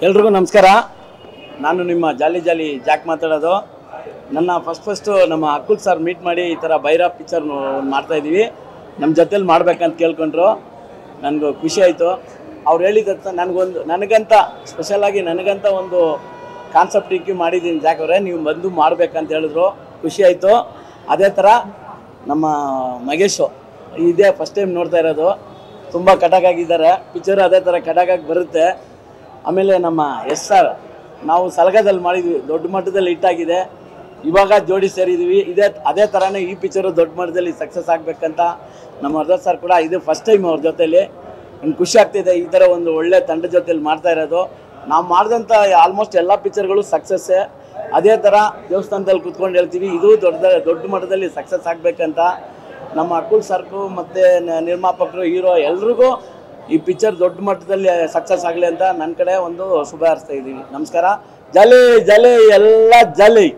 ಎಲ್ರಿಗೂ ನಮಸ್ಕಾರ. ನಾನು ನಿಮ್ಮ ಜಾಲಿ ಜಾಲಿ ಜಾಕ್ ಮಾತಾಡೋದು. ನನ್ನ ಫಸ್ಟ್ ನಮ್ಮ ಅಕ್ಕುಲ್ ಸರ್ ಮೀಟ್ ಮಾಡಿ ಈ ಥರ ಭೈರವ್ ಪಿಕ್ಚರ್ ಮಾಡ್ತಾ ಇದ್ದೀವಿ, ನಮ್ಮ ಜೊತೆಲಿ ಮಾಡ್ಬೇಕಂತ ಕೇಳ್ಕೊಂಡ್ರು. ನನಗೂ ಖುಷಿ ಆಯಿತು. ಅವ್ರು ಹೇಳಿದ ನನಗಂತ ಸ್ಪೆಷಲಾಗಿ ನನಗಂತ ಒಂದು ಕಾನ್ಸೆಪ್ಟ್ ಇಕ್ಕಿ ಮಾಡಿದ್ದೀನಿ ಜಾಕ್ ಅವರೇ, ನೀವು ಬಂದು ಮಾಡಬೇಕಂತ ಹೇಳಿದ್ರು. ಖುಷಿ ಆಯಿತು. ಅದೇ ಥರ ನಮ್ಮ ಮಗೇಶು ಇದೇ ಫಸ್ಟ್ ಟೈಮ್ ನೋಡ್ತಾ ಇರೋದು, ತುಂಬ ಕಟಾಕಾಗಿದ್ದಾರೆ ಪಿಕ್ಚರ್. ಅದೇ ಥರ ಕಟಾಕಾಗಿ ಬರುತ್ತೆ. ಆಮೇಲೆ ನಮ್ಮ ಸರ್ ನಾವು ಸಲಗದಲ್ಲಿ ಮಾಡಿದ್ವಿ, ದೊಡ್ಡ ಮಟ್ಟದಲ್ಲಿ ಹಿಟ್ಟಾಗಿದೆ. ಇವಾಗ ಜೋಡಿ ಸೇರಿದ್ವಿ. ಅದೇ ಥರನೇ ಈ ಪಿಕ್ಚರು ದೊಡ್ಡ ಮಟ್ಟದಲ್ಲಿ ಸಕ್ಸಸ್ ಆಗಬೇಕಂತ ನಮ್ಮ ಅರ್ಧ ಸರ್ ಕೂಡ ಇದು ಫಸ್ಟ್ ಟೈಮ್ ಅವ್ರ ಜೊತೆಲಿ. ನನಗೆ ಖುಷಿ ಆಗ್ತಿದೆ ಈ ಥರ ಒಂದು ಒಳ್ಳೆ ತಂಡ ಜೊತೆಲಿ ಮಾಡ್ತಾ ಇರೋದು. ನಾವು ಮಾಡಿದಂಥ ಆಲ್ಮೋಸ್ಟ್ ಎಲ್ಲ ಪಿಕ್ಚರ್ಗಳು ಸಕ್ಸಸ್ಸೇ. ಅದೇ ಥರ ದೇವಸ್ಥಾನದಲ್ಲಿ ಕೂತ್ಕೊಂಡು ಹೇಳ್ತೀವಿ, ಇದು ದೊಡ್ಡ ಮಟ್ಟದಲ್ಲಿ ಸಕ್ಸಸ್ ಆಗಬೇಕಂತ ನಮ್ಮ ಅಕ್ಕುಲ್ ಸರ್ಕು ಮತ್ತು ನಿರ್ಮಾಪಕರು, ಹೀರೋ ಎಲ್ರಿಗೂ ಈ ಪಿಕ್ಚರ್ ದೊಡ್ಡ ಮಟ್ಟದಲ್ಲಿ ಸಕ್ಸಸ್ ಆಗಲಿ ಅಂತ ನನ್ನ ಕಡೆ ಒಂದು ಶುಭ ಹಾರೈಸ್ತಾ ಇದ್ದೀವಿ. ನಮಸ್ಕಾರ. ಜೈ ಎಲ್ಲ ಜೈ.